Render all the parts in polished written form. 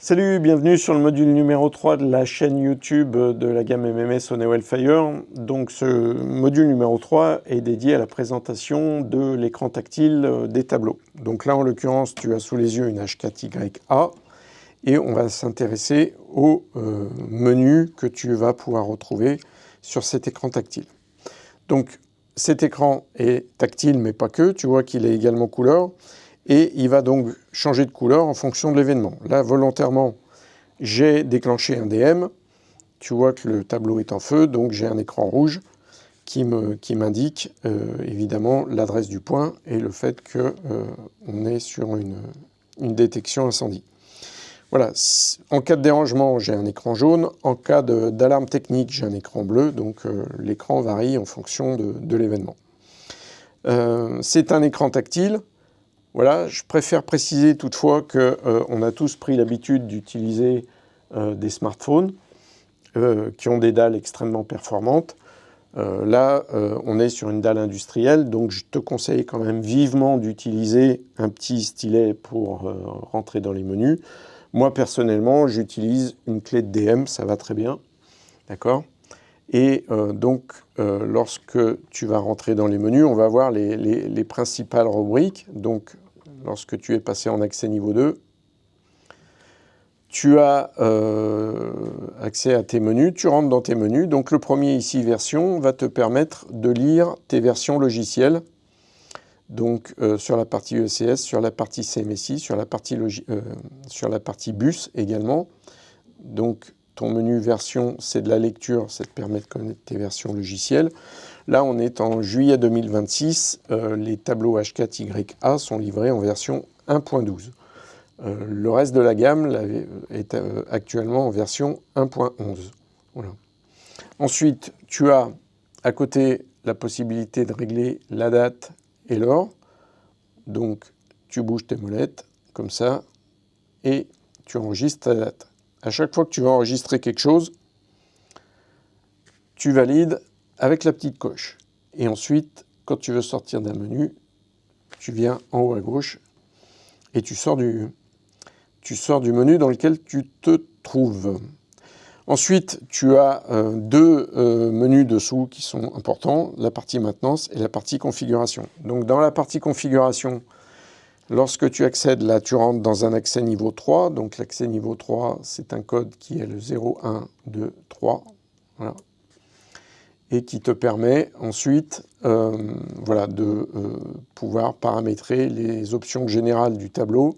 Salut, bienvenue sur le module numéro 3 de la chaîne YouTube de la gamme MMS Honey Wellfire. Donc ce module numéro 3 est dédié à la présentation de l'écran tactile des tableaux. Donc là en l'occurrence tu as sous les yeux une H4YA et on va s'intéresser au menu que tu vas pouvoir retrouver sur cet écran tactile. Donc cet écran est tactile mais pas que, tu vois qu'il est également couleur. Et il va donc changer de couleur en fonction de l'événement. Là, volontairement, j'ai déclenché un DM. Tu vois que le tableau est en feu, donc j'ai un écran rouge qui m'indique évidemment l'adresse du point et le fait qu'on est sur une détection incendie. Voilà, en cas de dérangement, j'ai un écran jaune. En cas d'alarme technique, j'ai un écran bleu. Donc l'écran varie en fonction de l'événement. C'est un écran tactile. Voilà, je préfère préciser toutefois qu'on a tous pris l'habitude d'utiliser des smartphones qui ont des dalles extrêmement performantes. Là, on est sur une dalle industrielle, donc je te conseille quand même vivement d'utiliser un petit stylet pour rentrer dans les menus. Moi, personnellement, j'utilise une clé de DM, ça va très bien, d'accord ? Et donc, lorsque tu vas rentrer dans les menus, on va voir les principales rubriques. Donc, lorsque tu es passé en accès niveau 2, tu as accès à tes menus, tu rentres dans tes menus. Donc, le premier ici, version, va te permettre de lire tes versions logicielles. Donc, sur la partie ECS, sur la partie CMSI, sur la partie bus également. Donc, ton menu version, c'est de la lecture, ça te permet de connaître tes versions logicielles. Là, on est en juillet 2026, les tableaux H4YA sont livrés en version 1.12. Le reste de la gamme est actuellement en version 1.11. Voilà. Ensuite, tu as à côté la possibilité de régler la date et l'heure. Donc, tu bouges tes molettes comme ça et tu enregistres ta date. À chaque fois que tu vas enregistrer quelque chose, tu valides avec la petite coche. Et ensuite, quand tu veux sortir d'un menu, tu viens en haut à gauche et tu sors du menu dans lequel tu te trouves. Ensuite, tu as deux menus dessous qui sont importants, la partie maintenance et la partie configuration. Donc dans la partie configuration, lorsque tu accèdes, là, tu rentres dans un accès niveau 3. Donc l'accès niveau 3, c'est un code qui est le 0, 1, 2, 3. Voilà. Et qui te permet ensuite voilà, de pouvoir paramétrer les options générales du tableau.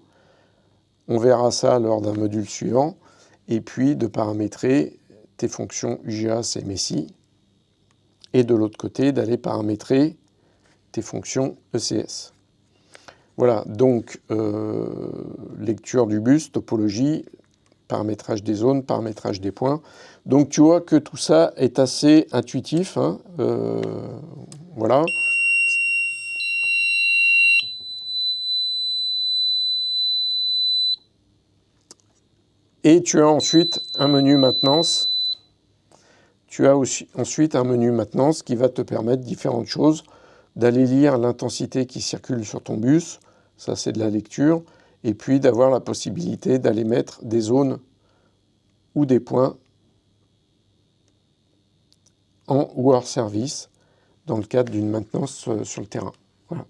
On verra ça lors d'un module suivant. Et puis de paramétrer tes fonctions UGA, CMSI. Et de l'autre côté, d'aller paramétrer tes fonctions ECS. Voilà, donc lecture du bus, topologie, paramétrage des zones, paramétrage des points. Donc tu vois que tout ça est assez intuitif. Hein, voilà. Et tu as ensuite un menu maintenance. Tu as aussi ensuite un menu maintenance qui va te permettre différentes choses. D'aller lire l'intensité qui circule sur ton bus, ça c'est de la lecture. Et puis d'avoir la possibilité d'aller mettre des zones ou des points en ou hors service dans le cadre d'une maintenance sur le terrain. Voilà.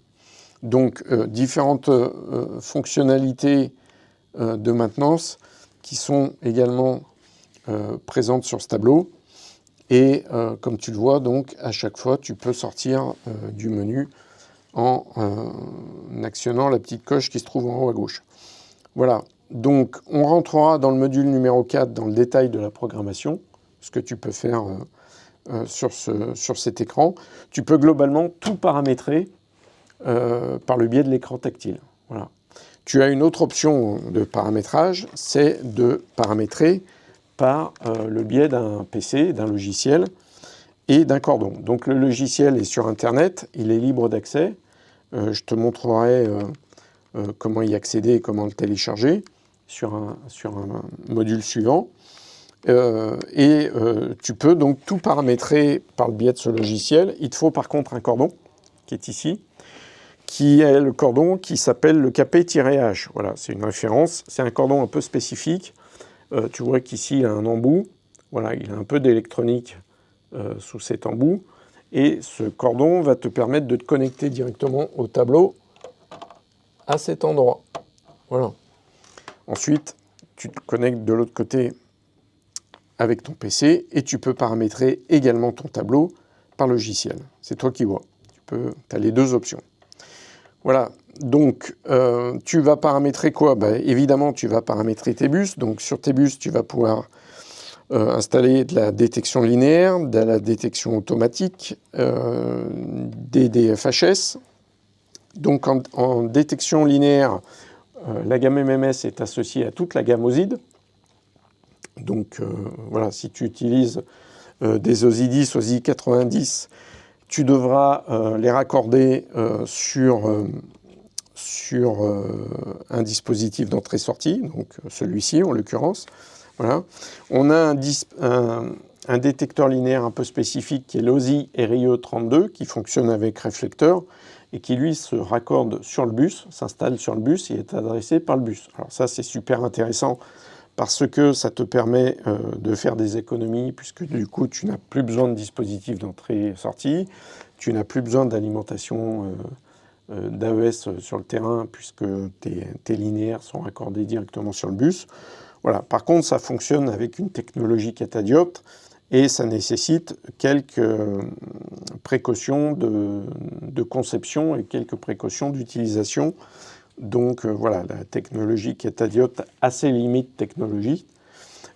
Donc différentes fonctionnalités de maintenance qui sont également présentes sur ce tableau. Et comme tu le vois, donc à chaque fois, tu peux sortir du menu en actionnant la petite coche qui se trouve en haut à gauche. Voilà. Donc on rentrera dans le module numéro 4 dans le détail de la programmation, ce que tu peux faire sur cet écran. Tu peux globalement tout paramétrer par le biais de l'écran tactile. Voilà. Tu as une autre option de paramétrage, c'est de paramétrer par le biais d'un PC, d'un logiciel et d'un cordon. Donc le logiciel est sur Internet, il est libre d'accès. Je te montrerai comment y accéder et comment le télécharger sur un module suivant. Tu peux donc tout paramétrer par le biais de ce logiciel. Il te faut par contre un cordon qui est ici, qui est le cordon qui s'appelle le KP-H. Voilà, c'est une référence. C'est un cordon un peu spécifique. Tu vois qu'ici, il a un embout. Voilà, il a un peu d'électronique sous cet embout. Et ce cordon va te permettre de te connecter directement au tableau à cet endroit. Voilà. Ensuite, tu te connectes de l'autre côté avec ton PC et tu peux paramétrer également ton tableau par logiciel. C'est toi qui vois. Tu as les deux options. Voilà, donc tu vas paramétrer quoi? Évidemment, tu vas paramétrer tes bus. Donc sur tes bus, tu vas pouvoir installer de la détection linéaire, de la détection automatique, des DFHS. Donc en détection linéaire, la gamme MMS est associée à toute la gamme OSID. Donc voilà, si tu utilises des OSI 10, OSI 90, tu devras les raccorder sur un dispositif d'entrée-sortie, donc celui-ci en l'occurrence. Voilà. On a un détecteur linéaire un peu spécifique qui est l'OSI RIE32 qui fonctionne avec réflecteur et qui lui se raccorde sur le bus, s'installe sur le bus et est adressé par le bus. Alors ça c'est super intéressant parce que ça te permet de faire des économies puisque du coup tu n'as plus besoin de dispositif d'entrée-sortie, tu n'as plus besoin d'alimentation d'AES sur le terrain puisque tes linéaires sont raccordés directement sur le bus. Voilà. Par contre, ça fonctionne avec une technologie catadioptre et ça nécessite quelques précautions de conception et quelques précautions d'utilisation. Donc voilà, la technologie catadioptre a ses limites technologiques.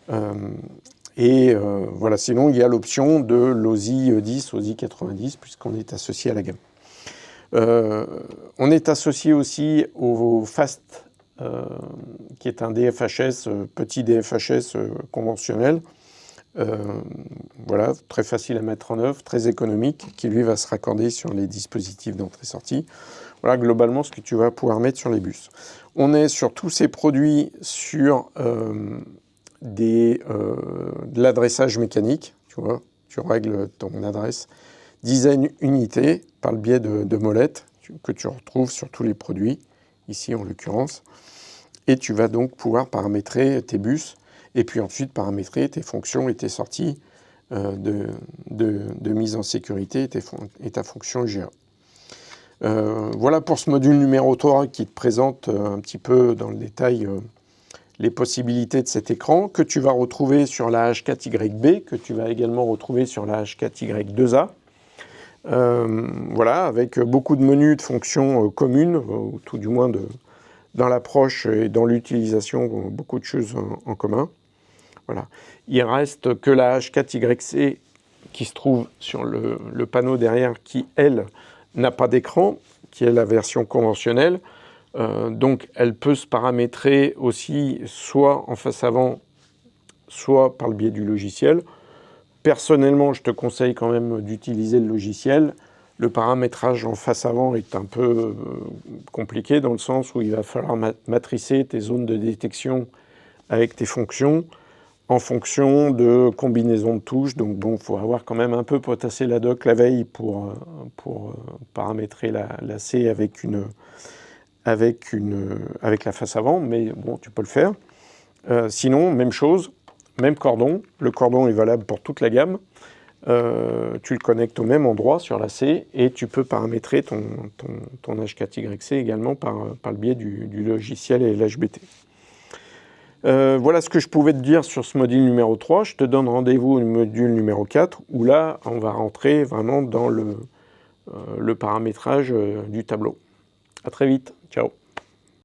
Voilà, sinon il y a l'option de l'OSI 10, OSI 90 puisqu'on est associé à la gamme. On est associé aussi au FAST, qui est un DFHS, petit DFHS conventionnel. Voilà, très facile à mettre en œuvre, très économique, qui lui va se raccorder sur les dispositifs d'entrée-sortie. Voilà globalement ce que tu vas pouvoir mettre sur les bus. On est sur tous ces produits sur de l'adressage mécanique, tu vois, tu règles ton adresse design unité par le biais de molettes que tu retrouves sur tous les produits, ici en l'occurrence. Et tu vas donc pouvoir paramétrer tes bus et puis ensuite paramétrer tes fonctions et tes sorties de mise en sécurité et ta fonction GA. Voilà pour ce module numéro 3 qui te présente un petit peu dans le détail les possibilités de cet écran que tu vas retrouver sur la H4YB, que tu vas également retrouver sur la H4Y2A. Voilà, avec beaucoup de menus de fonctions communes, ou tout du moins dans l'approche et dans l'utilisation, beaucoup de choses en commun. Voilà. Il reste que la H4YC qui se trouve sur le panneau derrière qui, elle, n'a pas d'écran, qui est la version conventionnelle. Donc, elle peut se paramétrer aussi soit en face avant, soit par le biais du logiciel. Personnellement, je te conseille quand même d'utiliser le logiciel. Le paramétrage en face avant est un peu compliqué dans le sens où il va falloir matricer tes zones de détection avec tes fonctions en fonction de combinaisons de touches. Donc bon, il faut avoir quand même un peu potassé la doc la veille pour paramétrer la C avec la face avant, mais bon, tu peux le faire. Sinon, même chose, même cordon. Le cordon est valable pour toute la gamme. Tu le connectes au même endroit sur la C et tu peux paramétrer ton H4YC également par le biais du logiciel et l'HBT. Voilà ce que je pouvais te dire sur ce module numéro 3. Je te donne rendez-vous au module numéro 4 où là, on va rentrer vraiment dans le paramétrage du tableau. À très vite. Ciao.